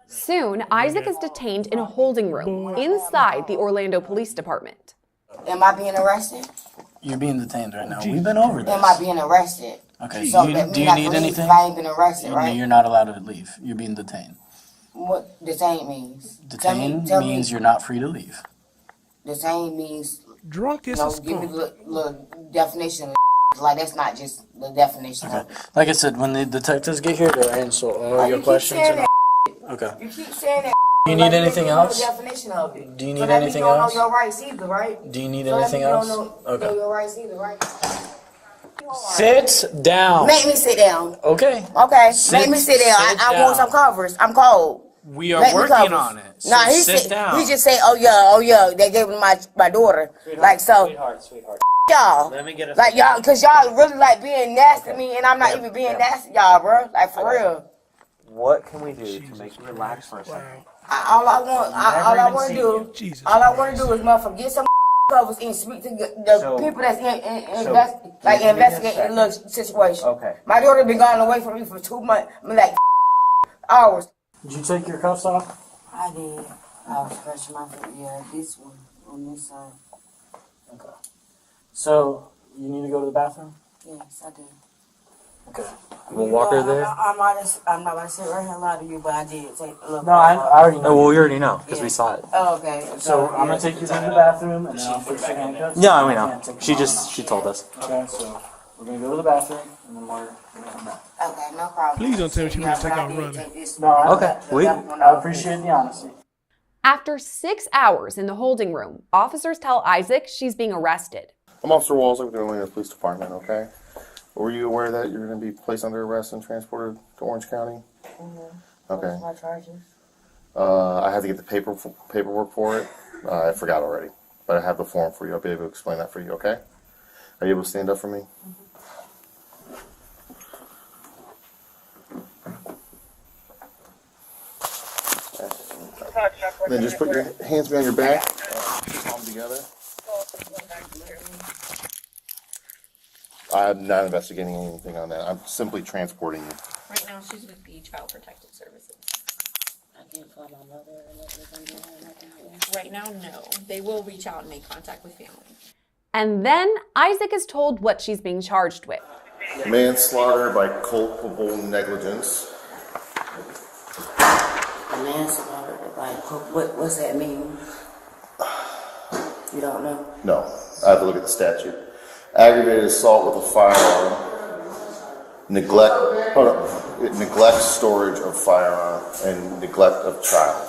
Soon, Isaac is detained in a holding room inside the Orlando Police Department. Am I being arrested? You're being detained right now. We've been over this. Am I being arrested? Okay, So do that you mean I need can leave anything? if I ain't been arrested, right? You're not allowed to leave. You're being detained. What detained means? Detained tell means me. you're not free to leave. Detained means drunk as a skunk. Give me the definition. Like that's not just the definition. Okay. Like I said, when the detectives get here, they'll answer all your keep questions. saying Okay. You keep saying that. Do you need anything you else? Know the definition of it. Do you need so that anything you don't else? know your rights either, right? Do you need so anything that else? You don't know, Okay. know your rights either, right? Sit down. Make me sit down. Okay. Okay. Sit- Make me sit down. sit I want down. some covers. I'm cold. We are Make me working covers. on it. So Nah, he sit said down. he just say, oh yeah, they gave me my daughter. Like so. Sweetheart. Y'all, Let me get a like y'all, cause y'all really like being nasty to me, and I'm not even being nasty, y'all, bro. Like for real. What can we do to make you relax for a second? All I want to do is motherfucker get some covers and speak to the people that's investigating the little situation. Okay. My daughter been gone away from me for 2 months. I mean, like hours. Did you take your cuffs off? I did. I was scratching my foot. Yeah, this one on this side. Okay. So, you need to go to the bathroom? Yes, I did. Okay. We'll walk her there? I'm not gonna sit right here and lie to you, but I did take a look. No, I already know. Oh, well, we already know because we saw it. Oh, okay. So, I'm going to take you to the bathroom and then I'll fix your handcuffs. Yeah, we know. She told us. Okay, so we're going to go to the bathroom and then we're going to come back. Okay, no problem. Please don't tell me she wants to take off running. No, Okay. I appreciate the honesty. After 6 hours in the holding room, officers tell Isaac she's being arrested. I'm Officer Walls with the Orlando Police Department, okay? Were you aware that you're going to be placed under arrest and transported to Orange County? Mm-hmm. Okay. What's my charges? I had to get the paperwork for it. I forgot already, but I have the form for you. I'll be able to explain that for you, okay? Are you able to stand up for me? Okay. Then just put your hands behind your back, palm together. I'm not investigating anything on that. I'm simply transporting you. Right now, she's with the Child Protective Services. I can't call my mother or nothing. Right now, no. They will reach out and make contact with family. And then Isaac is told what she's being charged with. Manslaughter by culpable negligence. Manslaughter, like, what's that mean? You don't know? No, I have to look at the statute. Aggravated assault with a firearm. Neglect storage of firearm and neglect of child.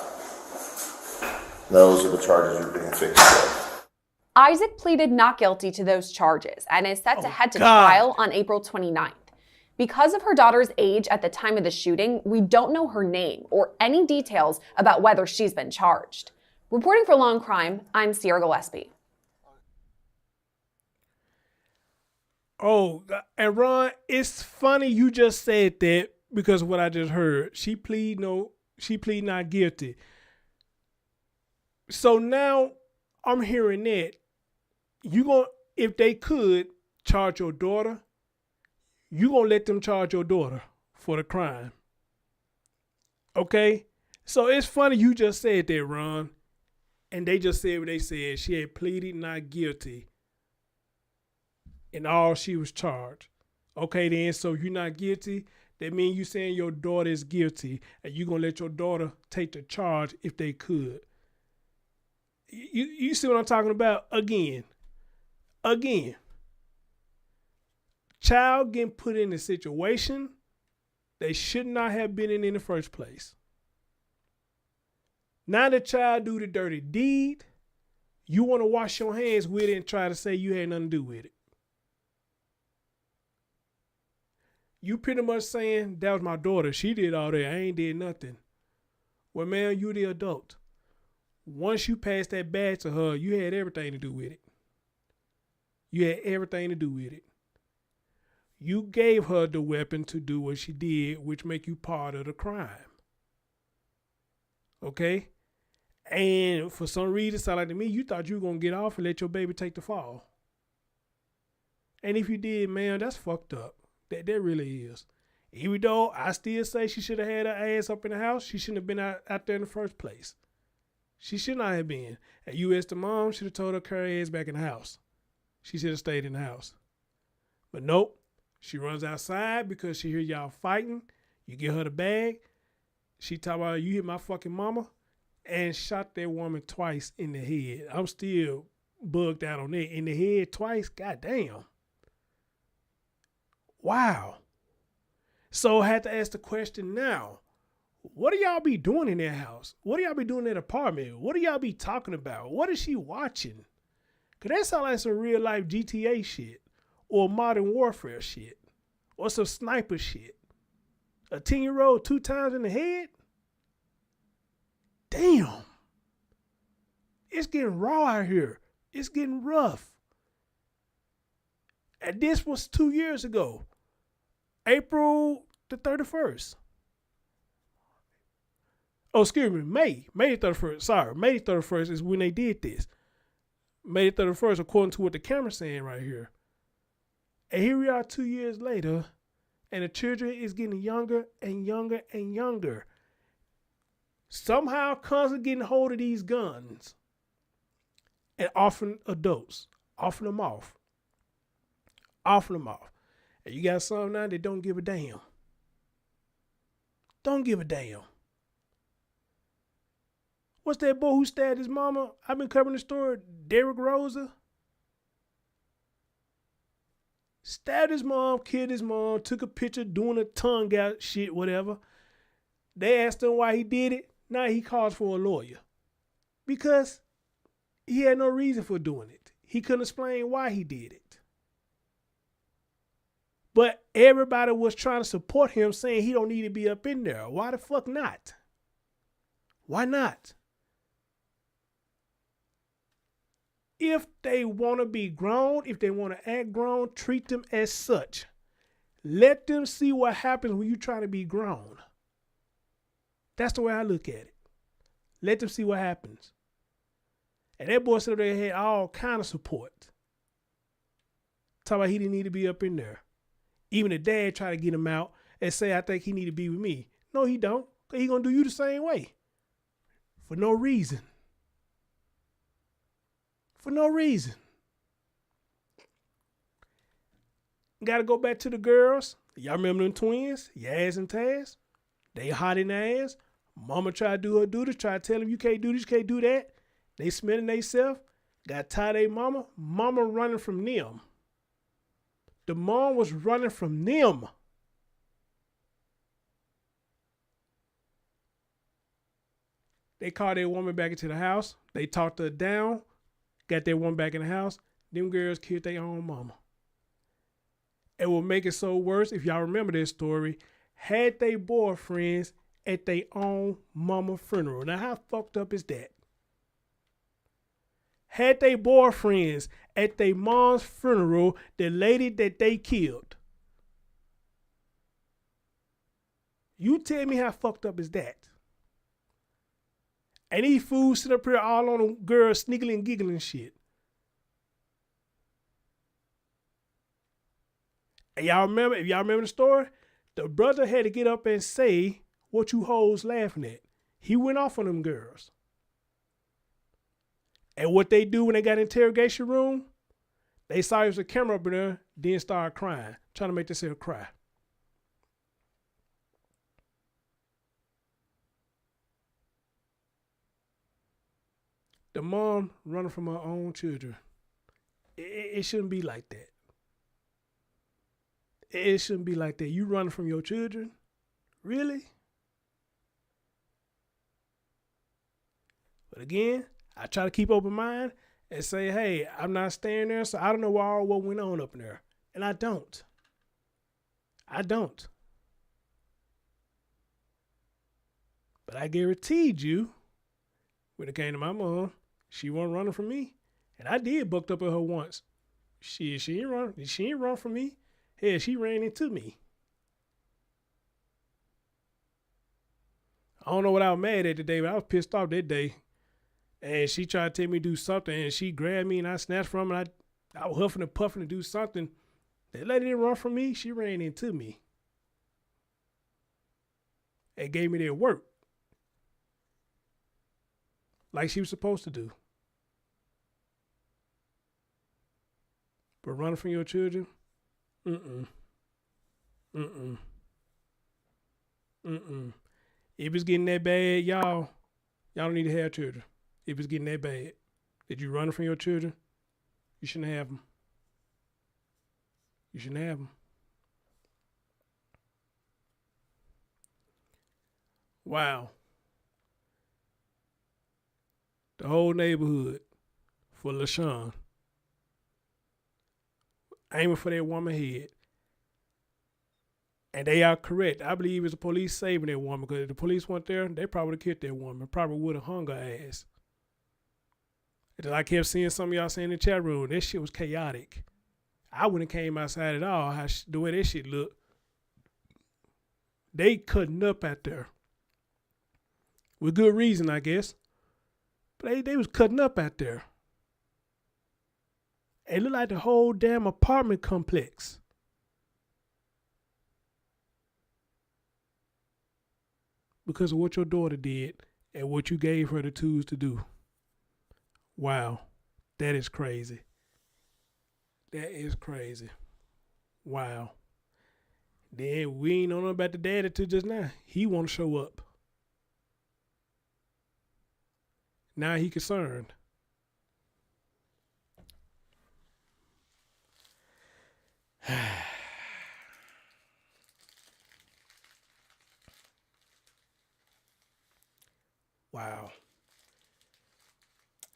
Those are the charges you're being fixed with. Isaac pleaded not guilty to those charges and is set to head to God. trial on April 29th. Because of her daughter's age at the time of the shooting, we don't know her name or any details about whether she's been charged. Reporting for Law and Crime, I'm Sierra Gillespie. Oh, and Ron, it's funny you just said that because of what I just heard. She plead not guilty. So now I'm hearing that if they could charge your daughter, you gonna let them charge your daughter for the crime. Okay? So it's funny you just said that, Ron. And they just said what they said. She had pleaded not guilty. And all she was charged. Okay then, so you're not guilty. That means you saying your daughter is guilty. And you're gonna let your daughter take the charge if they could. You see what I'm talking about? Again. Child getting put in a situation they should not have been in the first place. Now the child do the dirty deed, you want to wash your hands with it and try to say you had nothing to do with it. You pretty much saying, that was my daughter. She did all that. I ain't did nothing. Well, man, you the adult. Once you pass that badge to her, you had everything to do with it. You had everything to do with it. You gave her the weapon to do what she did, which make you part of the crime. Okay? And for some reason, it sounded like to me, you thought you were going to get off and let your baby take the fall. And if you did, man, that's fucked up. That really is. Even though I still say she should have had her ass up in the house, she shouldn't have been out there in the first place. She should not have been. And you as the mom should have told her to carry her ass back in the house. She should have stayed in the house. But nope. She runs outside because she hear y'all fighting. You get her the bag. She talk about, you hit my fucking mama, and shot that woman twice in the head. I'm still bugged out on that. In the head twice? Goddamn. Wow. So I had to ask the question now. What do y'all be doing in that house? What do y'all be doing in that apartment? What do y'all be talking about? What is she watching? Because that sounds like some real life GTA shit. Or modern warfare shit. Or some sniper shit. A 10-year-old 2 times in the head? Damn. It's getting raw out here. It's getting rough. And this was 2 years ago. April the 31st. Oh, excuse me, May the 31st. Sorry, May the 31st is when they did this. May the 31st, according to what the camera's saying right here. And here we are 2 years later, and the children is getting younger and younger and younger. Somehow constantly getting hold of these guns and offering adults, offering them off. And you got some now that don't give a damn. Don't give a damn. What's that boy who stabbed his mama? I've been covering the story. Derek Rosa. Stabbed his mom, killed his mom, took a picture doing a tongue out shit, whatever. They asked him why he did it. Now he calls for a lawyer. Because he had no reason for doing it. He couldn't explain why he did it. But everybody was trying to support him, saying he don't need to be up in there. Why the fuck not? Why not? If they want to be grown, if they want to act grown, treat them as such. Let them see what happens when you try to be grown. That's the way I look at it. Let them see what happens. And that boy said they had all kind of support. Talk about he didn't need to be up in there. Even the dad tried to get him out and say, I think he need to be with me. No, he don't. He gonna do you the same way. For no reason. For no reason. Gotta go back to the girls. Y'all remember them twins? Yaz and Taz? They hot in the ass. Mama try to do her duty, try to tell them you can't do this, you can't do that. They smelling themselves. Got tired of their mama. Mama running from them. The mom was running from them. They called their woman back into the house. They talked her down. Got their woman back in the house. Them girls killed their own mama. And what make it so worse, if y'all remember this story, had they boyfriends at their own mama funeral. Now, how fucked up is that? Had they boyfriends at their mom's funeral, the lady that they killed. You tell me how fucked up is that? And these fools sit up here all on them girls sneakling and giggling shit. And y'all remember, if y'all remember the story, the brother had to get up and say what you hoes laughing at. He went off on them girls. And what they do when they got in the interrogation room, they saw there was a camera up in there, then started crying, trying to make themselves cry. The mom running from her own children. It shouldn't be like that. It shouldn't be like that. You running from your children? Really? But again, I try to keep open mind and say, hey, I'm not staying there, so I don't know what went on up in there. And I don't. I don't. But I guaranteed you, when it came to my mom, she wasn't running from me. And I did bucked up at her once. She ain't run from me. Hell, she ran into me. I don't know what I was mad at today, but I was pissed off that day. And she tried to tell me to do something, and she grabbed me, and I snatched from her, and I was huffing and puffing to do something. That lady didn't run from me. She ran into me. And gave me their work. Like she was supposed to do. But running from your children? Mm-mm. If it's getting that bad, y'all don't need to have children. If it's getting that bad, that you running from your children, you shouldn't have them. You shouldn't have them. Wow. The whole neighborhood for LaShawn. Aiming for that woman's head. And they are correct. I believe it's the police saving that woman, because if the police weren't there, they probably would have killed that woman. Probably would have hung her ass. And I kept seeing some of y'all saying in the chat room, that shit was chaotic. I wouldn't have came outside at all, the way that shit looked. They cutting up out there. With good reason, I guess. But they was cutting up out there. It looked like the whole damn apartment complex. Because of what your daughter did and what you gave her the tools to do. Wow. That is crazy. That is crazy. Wow. Then we ain't know nothing about the daddy till just now. He want to show up. Now he concerned. Wow.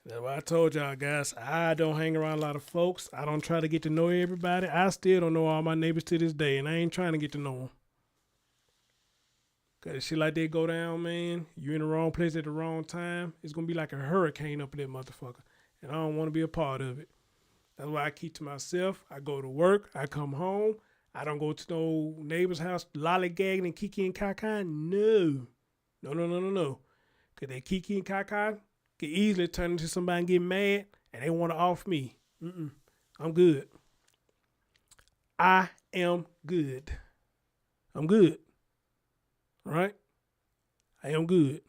That's why I told y'all, guys, I don't hang around a lot of folks. I don't try to get to know everybody. I still don't know all my neighbors to this day, and I ain't trying to get to know them. Because shit like that go down, man, you in the wrong place at the wrong time, it's going to be like a hurricane up in that motherfucker. And I don't want to be a part of it. That's why I keep to myself. I go to work. I come home. I don't go to no neighbor's house lollygagging and kiki and kaka. No. No. Because that kiki and kaka can easily turn into somebody and get mad and they want to off me. I'm good. I am good. I'm good. All right? I am good.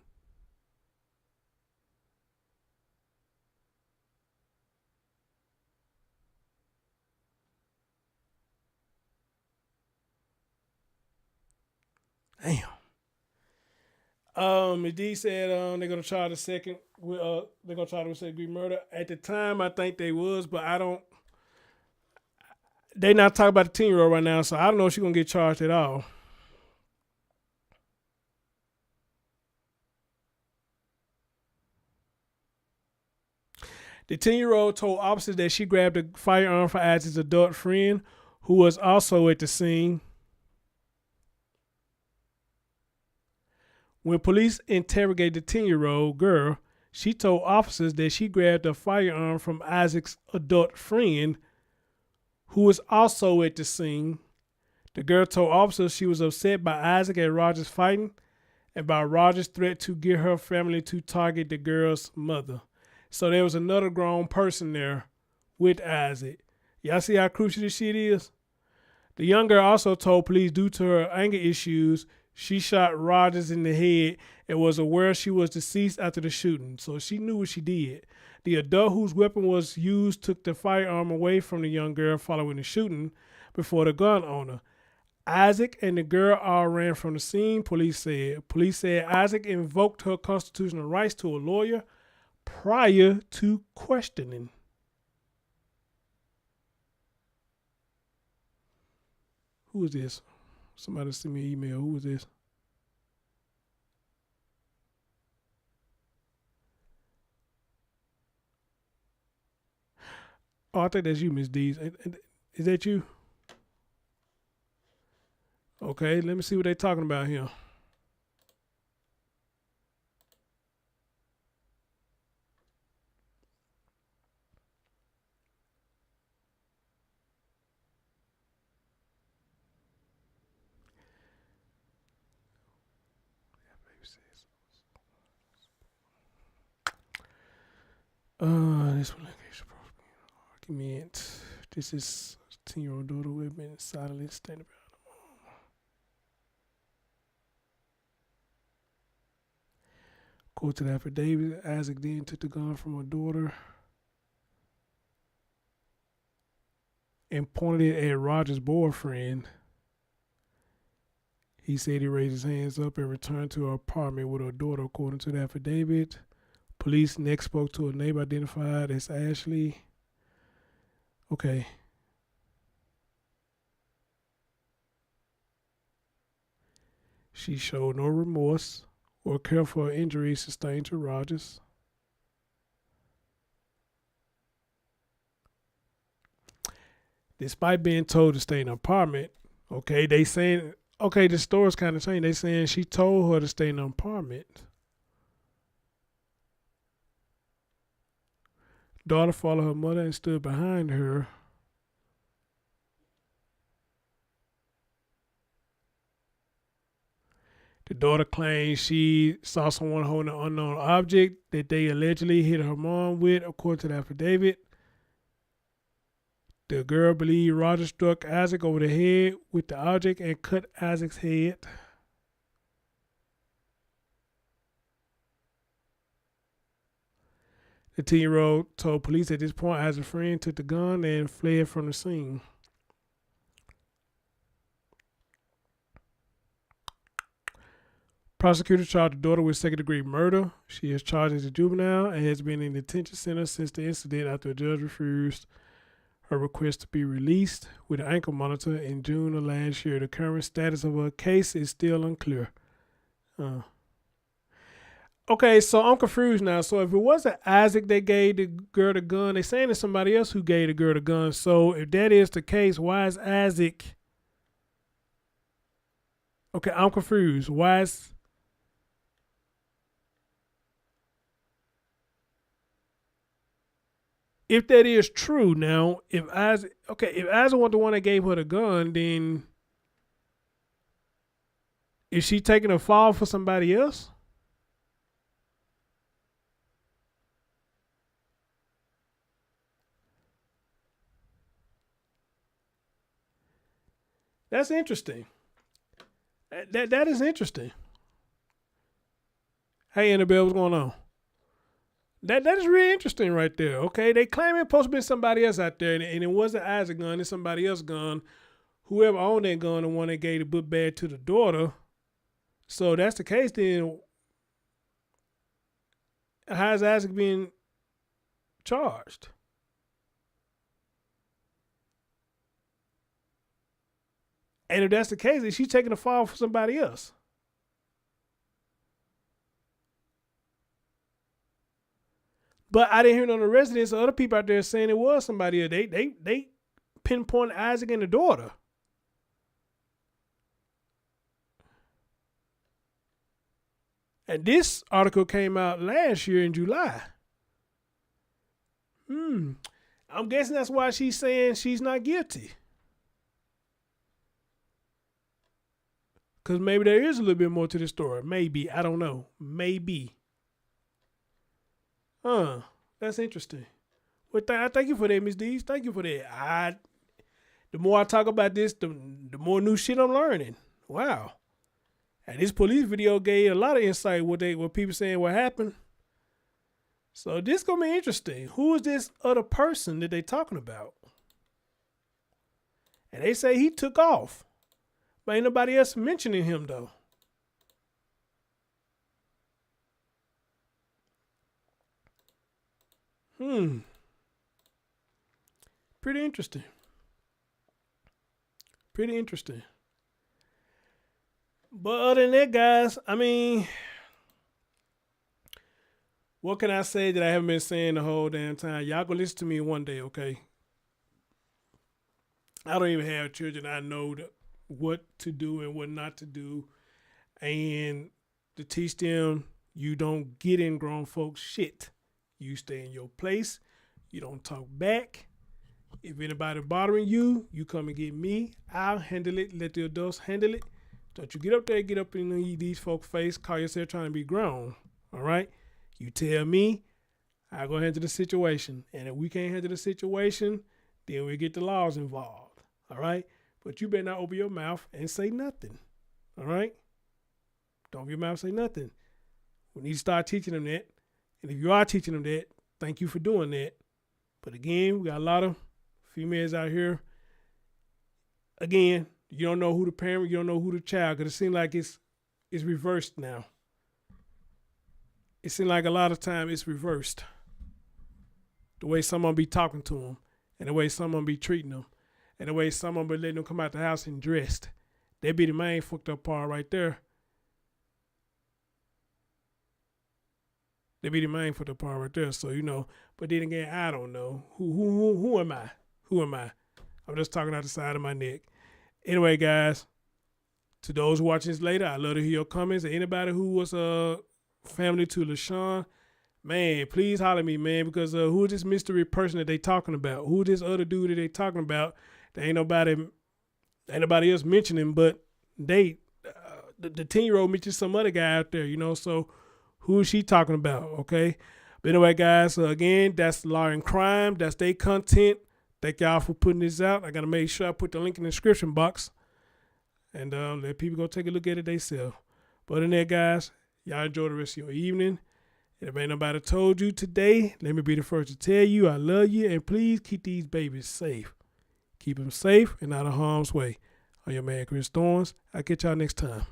Damn. D said they're gonna try the second. They're gonna try to second degree murder. At the time, I think they was, but I don't. They not talking about the 10-year-old right now, so I don't know if she's gonna get charged at all. The 10-year-old told officers that she grabbed a firearm for Isaac's adult friend, who was also at the scene. When police interrogated the 10-year-old girl, she told officers that she grabbed a firearm from Isaac's adult friend, who was also at the scene. The girl told officers she was upset by Isaac and Rodgers fighting and by Rodgers' threat to get her family to target the girl's mother. So there was another grown person there with Isaac. Y'all see how crucial this shit is? The young girl also told police due to her anger issues, she shot Rodgers in the head and was aware she was deceased after the shooting. So she knew what she did. The adult whose weapon was used took the firearm away from the young girl following the shooting before the gun owner. Isaac and the girl all ran from the scene, police said. Police said Isaac invoked her constitutional rights to a lawyer prior to questioning. Who is this? Somebody sent me an email. Who is this? Oh, I think that's you, Miss Dees. Is that you? Okay, let me see what they're talking about here. This one argument. This is 10-year-old daughter who had been silently standing behind the mom. According to the affidavit, Isaac then took the gun from her daughter and pointed it at Rodgers' boyfriend. He said he raised his hands up and returned to her apartment with her daughter, according to the affidavit. Police next spoke to a neighbor identified as Ashley. Okay. She showed no remorse or care for injuries sustained to Rodgers. Despite being told to stay in an apartment, okay, they saying, okay, the story's kind of changed. They saying she told her to stay in an apartment. Daughter followed her mother and stood behind her. The daughter claims she saw someone holding an unknown object that they allegedly hit her mom with, according to the affidavit. The girl believed Rodgers struck Isaac over the head with the object and cut Isaac's head. The 10-year-old told police at this point Isaac's friend took the gun and fled from the scene. Prosecutor charged the daughter with second-degree murder. She is charged as a juvenile and has been in the detention center since the incident after a judge refused her request to be released with an ankle monitor in June of last year. The current status of her case is still unclear. Okay, so I'm confused now. So if it wasn't Isaac that gave the girl the gun, they're saying it's somebody else who gave the girl the gun. So if that is the case, why is Isaac... Okay, I'm confused. Why is... If that is true now, if Isaac was the one that gave her the gun, then is she taking a fall for somebody else? That's interesting. That is interesting. Hey, Annabelle, what's going on? That is really interesting right there. Okay, they claim it's supposed to be somebody else out there, and it wasn't Isaac's gun, it's somebody else's gun. Whoever owned that gun, the one that gave the book bag to the daughter. So if that's the case, then how is Isaac being charged? And if that's the case, is she taking a fall for somebody else? But I didn't hear none of the residents or other people out there saying it was somebody else. They pinpoint Isaac and the daughter. And this article came out last year in July. I'm guessing that's why she's saying she's not guilty. Because maybe there is a little bit more to the story. Maybe. I don't know. Maybe. That's interesting. Well, I thank you for that, Ms. Dees. Thank you for that. The more I talk about this, the more new shit I'm learning. Wow. And this police video gave a lot of insight what people saying what happened. So this gonna be interesting. Who is this other person that they talking about? And they say he took off. But ain't nobody else mentioning him though. Pretty interesting. Pretty interesting. But other than that, guys, I mean, what can I say that I haven't been saying the whole damn time? Y'all go listen to me one day, okay? I don't even have children. I know what to do and what not to do. And to teach them, you don't get in grown folks' shit. You stay in your place. You don't talk back. If anybody bothering you, you come and get me. I'll handle it. Let the adults handle it. Don't you get up there, get up in these folks' face, call yourself trying to be grown. All right? You tell me, I'll go handle the situation. And if we can't handle the situation, then we get the laws involved. All right? But you better not open your mouth and say nothing. All right? Don't open your mouth and say nothing. We need to start teaching them that. And if you are teaching them that, thank you for doing that. But again, we got a lot of females out here. Again, you don't know who the parent, you don't know who the child, because it seems like it's reversed now. It seems like a lot of time it's reversed. The way someone be talking to them, and the way someone be treating them, and the way someone be letting them come out the house and dressed. That be the main fucked up part right there. They be the main fucked up part right there. So, you know, but then again, I don't know. Who am I? Who am I? I'm just talking out the side of my neck. Anyway, guys, to those watching this later, I'd love to hear your comments. And anybody who was a family to LaShawn, man, please holler at me, man, because who is this mystery person that they talking about? Who is this other dude that they talking about? There ain't nobody else mentioning, but the 10-year-old mentioned some other guy out there, you know, so who is she talking about, okay? But anyway, guys, again, that's Law and Crime. That's their content. Thank y'all for putting this out. I got to make sure I put the link in the description box and let people go take a look at it themselves. But other than that, guys, y'all enjoy the rest of your evening. And if ain't nobody told you today, let me be the first to tell you I love you, and please keep these babies safe. Keep them safe and out of harm's way. I'm your man, Chris Thorns. I'll catch y'all next time.